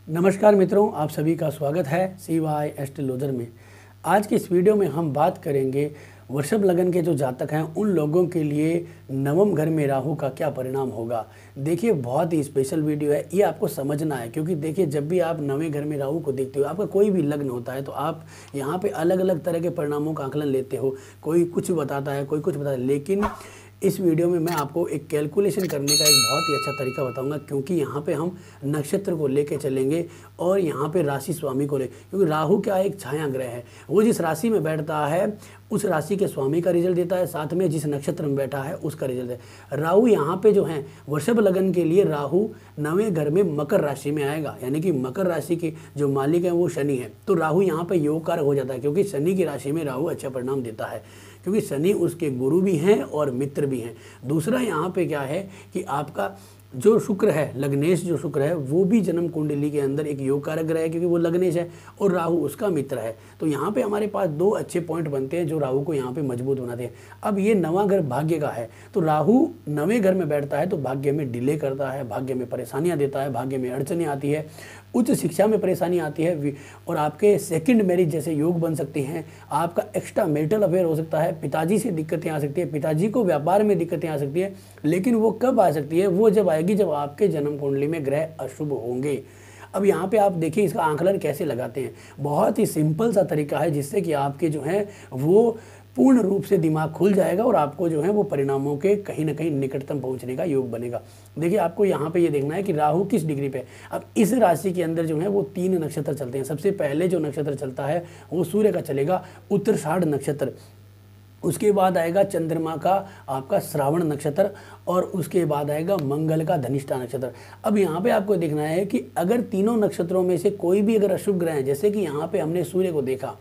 नमस्कार मित्रों, आप सभी का स्वागत है CY एस्ट्रोलॉजर में। आज की इस वीडियो में हम बात करेंगे वृषभ लगन के जो जातक हैं उन लोगों के लिए नवम घर में राहु का क्या परिणाम होगा। देखिए, बहुत ही स्पेशल वीडियो है, ये आपको समझना है क्योंकि देखिए, जब भी आप नवें घर में राहु को देखते हो, आपका कोई भी लग्न होता है तो आप यहाँ पे अलग अलग तरह के परिणामों का आकलन लेते हो। कोई कुछ बताता है, कोई कुछ बताता है, लेकिन इस वीडियो में मैं आपको एक कैलकुलेशन करने का एक बहुत ही अच्छा तरीका बताऊंगा, क्योंकि यहाँ पे हम नक्षत्र को लेके चलेंगे और यहाँ पे राशि स्वामी को ले, क्योंकि राहु क्या एक छाया ग्रह है। वो जिस राशि में बैठता है उस राशि के स्वामी का रिजल्ट देता है, साथ में जिस नक्षत्र में बैठा है उसका रिजल्ट है। राहु यहाँ पे जो है वृषभ लगन के लिए राहु नवें घर में मकर राशि में आएगा, यानी कि मकर राशि के जो मालिक है वो शनि है। तो राहु यहाँ पे योग कारक हो जाता है, क्योंकि शनि की राशि में राहु अच्छा परिणाम देता है, क्योंकि शनि उसके गुरु भी हैं और मित्र भी हैं। दूसरा यहाँ पे क्या है कि आपका जो शुक्र है, लग्नेश जो शुक्र है, वो भी जन्म कुंडली के अंदर एक योग कारक ग्रह है, क्योंकि वो लग्नेश है और राहु उसका मित्र है। तो यहाँ पे हमारे पास दो अच्छे पॉइंट बनते हैं जो राहु को यहाँ पे मजबूत बनाते हैं। अब ये नवा घर भाग्य का है, तो राहु नवे घर में बैठता है तो भाग्य में डिले करता है, भाग्य में परेशानियाँ देता है, भाग्य में अड़चनें आती है, उच्च शिक्षा में परेशानी आती है, और आपके सेकंड मैरिज जैसे योग बन सकते हैं। आपका एक्स्ट्रा मैरिटल अफेयर हो सकता है, पिताजी से दिक्कतें आ सकती है, पिताजी को व्यापार में दिक्कतें आ सकती है। लेकिन वो कब आ सकती है? वो जब आएगी जब आपके जन्म कुंडली में ग्रह अशुभ होंगे। अब यहाँ पे आप देखिए इसका आंकलन कैसे लगाते हैं। बहुत ही सिंपल सा तरीका है जिससे कि आपके जो है वो पूर्ण रूप से दिमाग खुल जाएगा और आपको जो है वो परिणामों के कहीं ना कहीं निकटतम पहुंचने का योग बनेगा। देखिए, आपको यहाँ पे ये देखना है कि राहु किस डिग्री पे। अब इस राशि के अंदर जो है वो 3 नक्षत्र चलते हैं। सबसे पहले जो नक्षत्र चलता है वो सूर्य का चलेगा, उत्तराषाढ़ नक्षत्र। उसके बाद आएगा चंद्रमा का आपका श्रावण नक्षत्र, और उसके बाद आएगा मंगल का धनिष्ठा नक्षत्र। अब यहाँ पे आपको देखना है कि अगर तीनों नक्षत्रों में से कोई भी अगर अशुभ ग्रह है, जैसे कि यहाँ पे हमने सूर्य को देखा,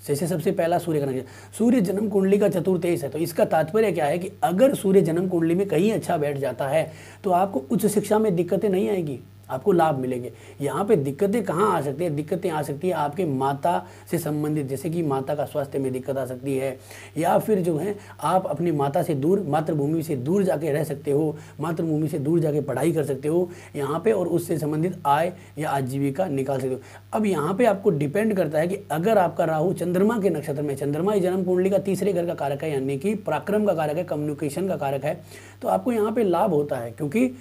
जैसे सबसे पहला सूर्य का नक्षत्र, सूर्य जन्म कुंडली का चतुर्तेश है। तो इसका तात्पर्य क्या है कि अगर सूर्य जन्म कुंडली में कहीं अच्छा बैठ जाता है तो आपको उच्च शिक्षा में दिक्कतें नहीं आएगी, आपको लाभ मिलेंगे। यहाँ पे दिक्कतें कहाँ आ सकती है? दिक्कतें आ सकती है आपके माता से संबंधित, जैसे कि माता का स्वास्थ्य में दिक्कत आ सकती है, या फिर जो है आप अपनी माता से दूर, मातृभूमि से दूर जाके रह सकते हो, मातृभूमि से दूर जाके पढ़ाई कर सकते हो यहाँ पे, और उससे संबंधित आय या आजीविका निकाल सकते हो। अब यहाँ पे आपको डिपेंड करता है कि अगर आपका राहु चंद्रमा के नक्षत्र में, चंद्रमा ही जन्म कुंडली का तीसरे घर का कारक है, यानी कि पराक्रम का कारक है, कम्युनिकेशन का कारक है, तो आपको यहाँ पे लाभ होता है, क्योंकि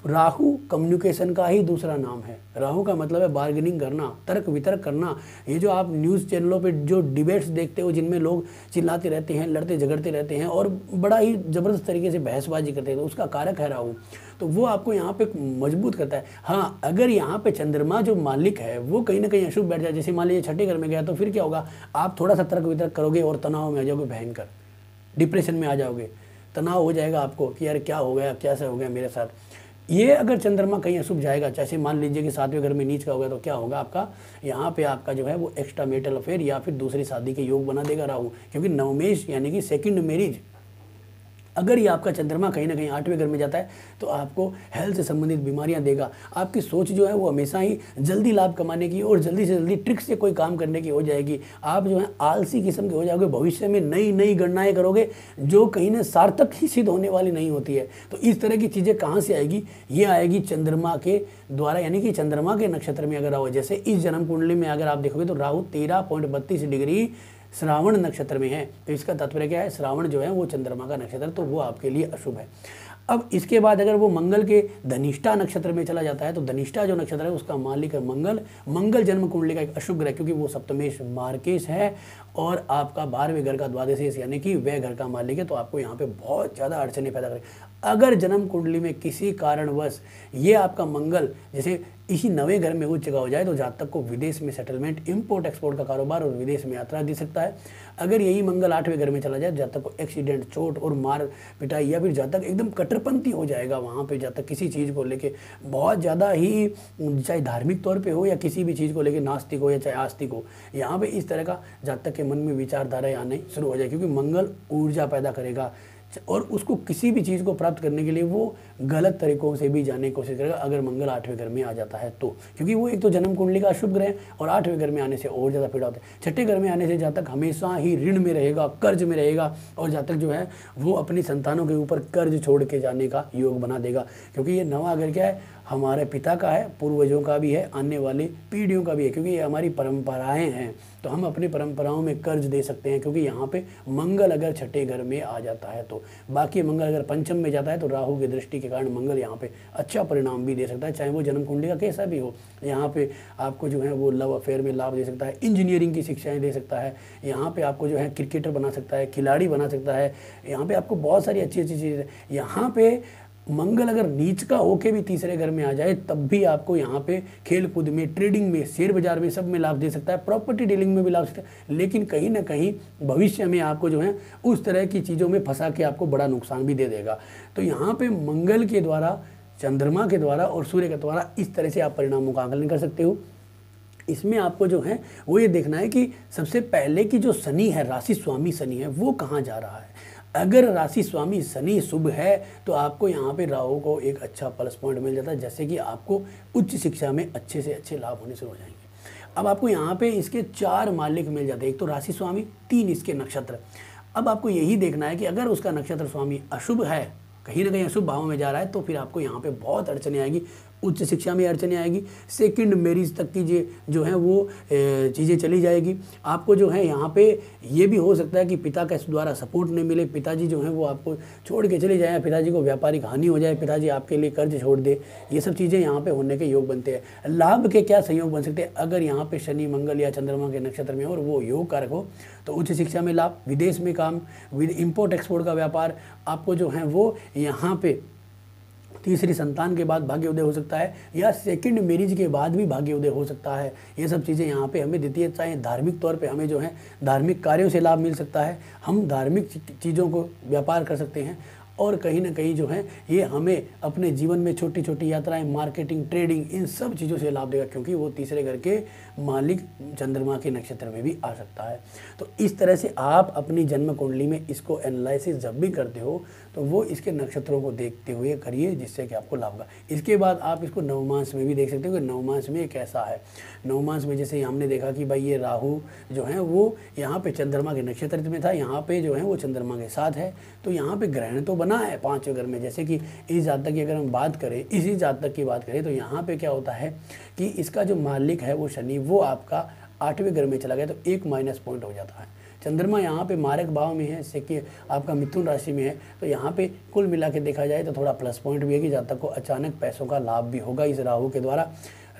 राहु कम्युनिकेशन का ही दूसरा नाम है। राहु का मतलब है बार्गेनिंग करना, तर्क वितर्क करना। ये जो आप न्यूज़ चैनलों पे जो डिबेट्स देखते हो जिनमें लोग चिल्लाते रहते हैं, लड़ते झगड़ते रहते हैं और बड़ा ही ज़बरदस्त तरीके से बहसबाजी करते हैं, तो उसका कारक है राहु। तो वो आपको यहाँ पे मजबूत करता है। हाँ, अगर यहाँ पे चंद्रमा जो मालिक है वो कहीं ना कहीं अशुभ बैठ जाए, जैसे मान लीजिए छठे घर में गया, तो फिर क्या होगा? आप थोड़ा सा तर्क वितर्क करोगे और तनाव में आ जाओगे, भयंकर डिप्रेशन में आ जाओगे, तनाव हो जाएगा आपको कि यार क्या हो गया, कैसा हो गया मेरे साथ। ये अगर चंद्रमा कहीं अशुभ जाएगा, जैसे मान लीजिए कि 7वें घर में नीच का होगा, तो क्या होगा? आपका यहाँ पे आपका जो है वो एक्स्ट्रा मैरिटल अफेयर या फिर दूसरी शादी के योग बना देगा राहु, क्योंकि नवमेश यानी कि सेकंड मैरिज। अगर ये आपका चंद्रमा कहीं ना कहीं 8वें घर में जाता है तो आपको हेल्थ से संबंधित बीमारियां देगा। आपकी सोच जो है वो हमेशा ही जल्दी लाभ कमाने की और जल्दी से जल्दी ट्रिक्स से कोई काम करने की हो जाएगी। आप जो है आलसी किस्म के हो जाओगे, भविष्य में नई नई गणनाएं करोगे जो कहीं ना सार्थक ही सिद्ध होने वाली नहीं होती है। तो इस तरह की चीज़ें कहाँ से आएगी? ये आएगी चंद्रमा के द्वारा, यानी कि चंद्रमा के नक्षत्र में अगर राहु, जैसे इस जन्म कुंडली में अगर आप देखोगे तो राहु 13.32 डिग्री श्रावण नक्षत्र में है। तो इसका तात्पर्य क्या है? श्रावण जो है वो चंद्रमा का नक्षत्र, तो वो आपके लिए अशुभ है। अब इसके बाद अगर वो मंगल के धनिष्ठा नक्षत्र में चला जाता है, तो धनिष्ठा जो नक्षत्र है उसका मालिक है मंगल। मंगल जन्म कुंडली का एक अशुभ ग्रह, क्योंकि वो सप्तमेश मार्केश है और आपका 12वें घर का द्वादशेश यानी कि वह घर का मालिक है। तो आपको यहाँ पे बहुत ज़्यादा अड़चने पैदा करें। अगर जन्म कुंडली में किसी कारणवश ये आपका मंगल जैसे इसी नवे घर में उच्च का हो जाए, तो जातक को विदेश में सेटलमेंट, इंपोर्ट एक्सपोर्ट का कारोबार और विदेश में यात्रा दे सकता है। अगर यही मंगल 8वें घर में चला जाए, जातक को एक्सीडेंट, चोट और मार पिटाई, या फिर जातक एकदम कट्टरपंथी हो जाएगा। वहाँ पे जातक किसी चीज़ को लेके बहुत ज़्यादा ही, चाहे धार्मिक तौर पे हो या किसी भी चीज़ को लेके नास्तिक हो या चाहे आस्तिक हो, यहाँ पे इस तरह का जातक के मन में विचारधारा आने शुरू हो जाए, क्योंकि मंगल ऊर्जा पैदा करेगा और उसको किसी भी चीज़ को प्राप्त करने के लिए वो गलत तरीकों से भी जाने की कोशिश करेगा अगर मंगल 8वें घर में आ जाता है तो, क्योंकि वो एक तो जन्म कुंडली का अशुभ ग्रह है और 8वें घर में आने से और ज़्यादा पीड़ा होता है। छठे घर में आने से जातक हमेशा ही ऋण में रहेगा, कर्ज में रहेगा, और जातक जो है वो अपनी संतानों के ऊपर कर्ज छोड़ के जाने का योग बना देगा, क्योंकि ये नवा घर क्या है? हमारे पिता का है, पूर्वजों का भी है, आने वाली पीढ़ियों का भी है, क्योंकि ये हमारी परंपराएं हैं। तो हम अपनी परंपराओं में कर्ज दे सकते हैं, क्योंकि यहाँ पे मंगल अगर छठे घर में आ जाता है तो, बाकी मंगल अगर पंचम में जाता है तो राहु की दृष्टि के कारण मंगल यहाँ पे अच्छा परिणाम भी दे सकता है, चाहे वो जन्म कुंडली का कैसा भी हो। यहाँ पे आपको जो है वो लव अफेयर में लाभ दे सकता है, इंजीनियरिंग की शिक्षाएं दे सकता है, यहाँ पे आपको जो है क्रिकेटर बना सकता है, खिलाड़ी बना सकता है, यहाँ पे आपको बहुत सारी अच्छी अच्छी चीज़ें। यहाँ पे मंगल अगर नीच का होके भी तीसरे घर में आ जाए तब भी आपको यहाँ पे खेल कूद में, ट्रेडिंग में, शेयर बाजार में, सब में लाभ दे सकता है, प्रॉपर्टी डीलिंग में भी लाभ सकता है। लेकिन कहीं ना कहीं भविष्य में आपको जो है उस तरह की चीज़ों में फंसा के आपको बड़ा नुकसान भी दे देगा। तो यहाँ पे मंगल के द्वारा, चंद्रमा के द्वारा और सूर्य के द्वारा इस तरह से आप परिणामों का आकलन कर सकते हो। इसमें आपको जो है वो ये देखना है कि सबसे पहले कि जो शनि है, राशि स्वामी शनि है, वो कहाँ जा रहा है। अगर राशि स्वामी शनि शुभ है तो आपको यहाँ पे राहु को एक अच्छा प्लस पॉइंट मिल जाता है, जैसे कि आपको उच्च शिक्षा में अच्छे से अच्छे लाभ होने शुरू हो जाएंगे। अब आपको यहाँ पे इसके 4 मालिक मिल जाते हैं, एक तो राशि स्वामी, 3 इसके नक्षत्र। अब आपको यही देखना है कि अगर उसका नक्षत्र स्वामी अशुभ है, कहीं ना कहीं अशुभ भाव में जा रहा है, तो फिर आपको यहाँ पे बहुत अड़चने आएगी, उच्च शिक्षा में अड़चने आएगी, सेकंड मैरिज तक की जो है वो चीज़ें चली जाएगी। आपको जो है यहाँ पे ये भी हो सकता है कि पिता का द्वारा सपोर्ट नहीं मिले, पिताजी जो है वो आपको छोड़ के चले जाएँ, पिताजी को व्यापारिक हानि हो जाए, पिताजी आपके लिए कर्ज छोड़ दे, ये सब चीज़ें यहाँ पे होने के योग बनते हैं। लाभ के क्या संयोग बन सकते हैं, अगर यहाँ पे शनि मंगल या चंद्रमा के नक्षत्र में और वो योग कारक हो तो उच्च शिक्षा में लाभ, विदेश में काम, इम्पोर्ट एक्सपोर्ट का व्यापार, आपको जो है वो यहाँ पे तीसरी संतान के बाद भाग्य उदय हो सकता है, या सेकंड मैरिज के बाद भी भाग्य उदय हो सकता है। ये सब चीज़ें यहाँ पे हमें देती है। चाहे धार्मिक तौर पे हमें जो है धार्मिक कार्यों से लाभ मिल सकता है, हम धार्मिक चीज़ों को व्यापार कर सकते हैं, और कहीं ना कहीं जो है ये हमें अपने जीवन में छोटी छोटी यात्राएं, मार्केटिंग, ट्रेडिंग, इन सब चीज़ों से लाभ देगा, क्योंकि वो तीसरे घर के मालिक चंद्रमा के नक्षत्र में भी आ सकता है। तो इस तरह से आप अपनी जन्म कुंडली में इसको एनालिसिस जब भी करते हो तो वो इसके नक्षत्रों को देखते हुए करिए, जिससे कि आपको लाभ होगा। इसके बाद आप इसको नवमांश में भी देख सकते हो कि नवमांश में कैसा है। नवमांश में जैसे हमने देखा कि भाई ये राहु जो है वो यहाँ पे चंद्रमा के नक्षत्र में था, यहाँ पे जो है वो चंद्रमा के साथ है, तो यहाँ पे ग्रहण तो बना है 5वें घर में। जैसे कि इस जातक की अगर हम बात करें, इसी जातक की बात करें, तो यहाँ पे क्या होता है कि इसका जो मालिक है वो शनि, वो आपका 8वें घर में चला गया, तो एक माइनस पॉइंट हो जाता है। चंद्रमा यहाँ पे मारक भाव में है, जैसे कि आपका मिथुन राशि में है, तो यहाँ पे कुल मिला के देखा जाए तो थोड़ा प्लस पॉइंट भी है कि जातक को अचानक पैसों का लाभ भी होगा इस राहु के द्वारा।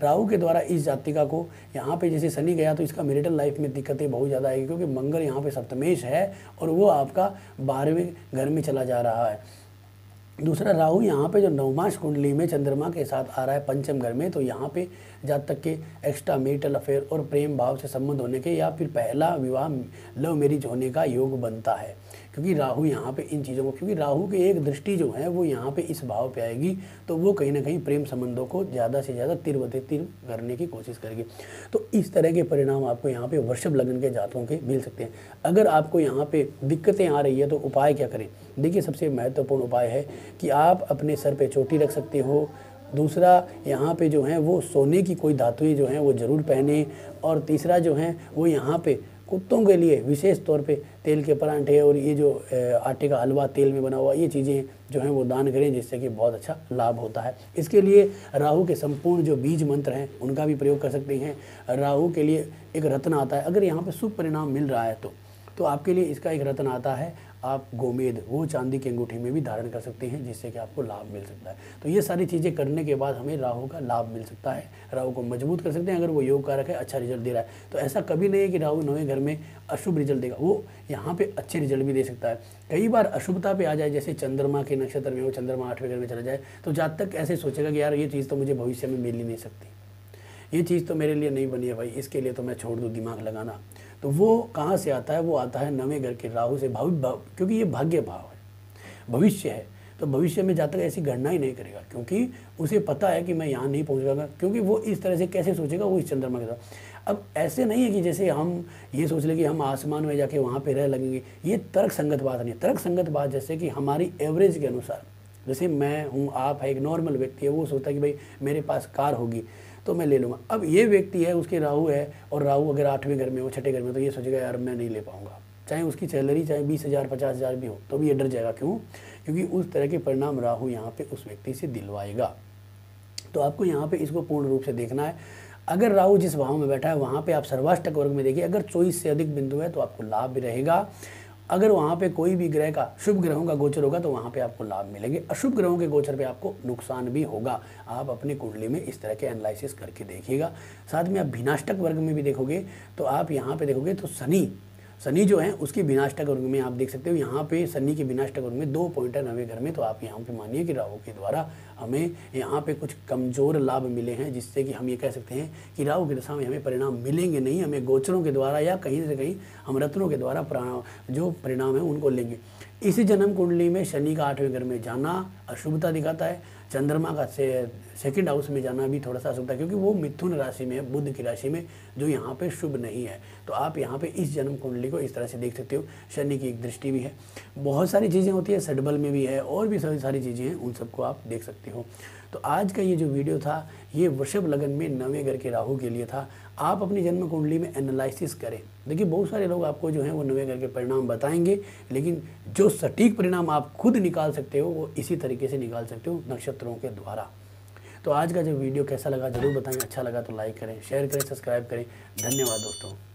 राहु के द्वारा इस जातिका को यहाँ पे जैसे शनि गया तो इसका मैरिटल लाइफ में दिक्कतें बहुत ज़्यादा आएगी, क्योंकि मंगल यहाँ पे सप्तमेश है और वो आपका 12वें घर में चला जा रहा है। दूसरा, राहु यहाँ पे जो नवमांश कुंडली में चंद्रमा के साथ आ रहा है पंचम घर में, तो यहाँ पे जातक के एक्स्ट्रा मैरिटल अफेयर और प्रेम भाव से संबंध होने के, या फिर पहला विवाह लव मैरिज होने का योग बनता है, क्योंकि राहु यहाँ पे इन चीज़ों को, क्योंकि राहु की एक दृष्टि जो है वो यहाँ पे इस भाव पे आएगी, तो वो कहीं ना कहीं प्रेम संबंधों को ज़्यादा से ज़्यादा तीव्र करने की कोशिश करेगी। तो इस तरह के परिणाम आपको यहाँ पे वृषभ लग्न के जातकों के मिल सकते हैं। अगर आपको यहाँ पे दिक्कतें आ रही है तो उपाय क्या करें? देखिए, सबसे महत्वपूर्ण उपाय है कि आप अपने सर पे चोटी रख सकते हो। दूसरा, यहाँ पे जो है वो सोने की कोई धातुएं जो हैं वो ज़रूर पहने। और तीसरा जो है वो यहाँ पे कुत्तों के लिए विशेष तौर पे तेल के परांठे और ये जो आटे का हलवा तेल में बना हुआ, ये चीज़ें जो हैं वो दान करें, जिससे कि बहुत अच्छा लाभ होता है। इसके लिए राहु के संपूर्ण जो बीज मंत्र हैं उनका भी प्रयोग कर सकते हैं। राहु के लिए एक रत्न आता है, अगर यहाँ पे शुभ परिणाम मिल रहा है तो आपके लिए इसका एक रत्न आता है, आप गोमेद, वो चांदी की अंगूठी में भी धारण कर सकते हैं, जिससे कि आपको लाभ मिल सकता है। तो ये सारी चीज़ें करने के बाद हमें राहु का लाभ मिल सकता है। राहु को मजबूत कर सकते हैं, अगर वो योग कारक है, अच्छा रिजल्ट दे रहा है। तो ऐसा कभी नहीं है कि राहु 9वें घर में अशुभ रिजल्ट देगा, वो यहाँ पे अच्छे रिजल्ट भी दे सकता है। कई बार अशुभता पे आ जाए, जैसे चंद्रमा के नक्षत्र में हो, चंद्रमा 8वें घर में चला जाए, तो जातक ऐसे सोचेगा कि यार ये चीज़ तो मुझे भविष्य में मिल ही नहीं सकती, ये चीज़ तो मेरे लिए नहीं बनी है भाई, इसके लिए तो मैं छोड़ दूँ दिमाग लगाना। तो वो कहाँ से आता है? वो आता है 9वें घर के राहु से, क्योंकि ये भाग्य भाव है, भविष्य है। तो भविष्य में जातक ऐसी गणना ही नहीं करेगा, क्योंकि उसे पता है कि मैं यहाँ नहीं पहुँच पाऊंगा, क्योंकि वो इस तरह से कैसे सोचेगा, वो इस चंद्रमा के साथ। अब ऐसे नहीं है कि जैसे हम ये सोच लें कि हम आसमान में जाके वहाँ पे रह लगेंगे, ये तर्क संगत बात नहीं है। तर्क संगत बात जैसे कि हमारी एवरेज के अनुसार, जैसे मैं हूँ, आप है, एक नॉर्मल व्यक्ति है, वो सोचता है कि भाई मेरे पास कार होगी तो मैं ले लूँगा। अब ये व्यक्ति है, उसके राहु है, और राहु अगर 8वें घर में हो, 6ठे घर में, तो ये सोचेगा यार मैं नहीं ले पाऊँगा, चाहे उसकी सैलरी चाहे 20,000 50,000 भी हो, तो भी ये डर जाएगा। क्यों? क्योंकि उस तरह के परिणाम राहु यहाँ पे उस व्यक्ति से दिलवाएगा। तो आपको यहाँ पे इसको पूर्ण रूप से देखना है। अगर राहु जिस भाव में बैठा है वहाँ पे आप सर्वाष्टक वर्ग में देखिए, अगर 24 से अधिक बिंदु है तो आपको लाभ भी रहेगा। अगर वहाँ पे कोई भी ग्रह का, शुभ ग्रहों का गोचर होगा तो वहाँ पे आपको लाभ मिलेंगे। अशुभ ग्रहों के गोचर पे आपको नुकसान भी होगा। आप अपनी कुंडली में इस तरह के एनालिसिस करके देखिएगा। साथ में आप विनाष्टक वर्ग में भी देखोगे तो आप यहाँ पे देखोगे तो शनि जो है उसके विनाष्टक वर्ग में आप देख सकते हो। यहाँ पे शनि के विनाष्टक वर्ग में 2 पॉइंट है 9वें घर में। तो आप यहाँ पे मानिए कि राहु के द्वारा हमें यहाँ पे कुछ कमज़ोर लाभ मिले हैं, जिससे कि हम ये कह सकते हैं कि राहु की दशा में हमें परिणाम मिलेंगे नहीं, हमें गोचरों के द्वारा या कहीं से कहीं हम रत्नों के द्वारा जो परिणाम है उनको लेंगे। इसी जन्म कुंडली में शनि का 8वें घर में जाना अशुभता दिखाता है। चंद्रमा का सेकंड हाउस में जाना भी थोड़ा सा अशुभता है, क्योंकि वो मिथुन राशि में है, बुध की राशि में, जो यहाँ पे शुभ नहीं है। तो आप यहाँ पे इस जन्म कुंडली को इस तरह से देख सकते हो। शनि की एक दृष्टि भी है, बहुत सारी चीज़ें होती है, षडबल में भी है, और भी सारी चीज़ें हैं, उन सबको आप देख सकते हो। तो आज का ये जो वीडियो था ये वृषभ लगन में 9वें घर के राहु के लिए था। आप अपनी जन्म कुंडली में एनालिसिस करें। देखिए बहुत सारे लोग आपको जो है वो 9वें घर के परिणाम बताएंगे, लेकिन जो सटीक परिणाम आप खुद निकाल सकते हो वो इसी तरीके से निकाल सकते हो, नक्षत्रों के द्वारा। तो आज का जो वीडियो कैसा लगा ज़रूर बताएं। अच्छा लगा तो लाइक करें, शेयर करें, सब्सक्राइब करें। धन्यवाद दोस्तों।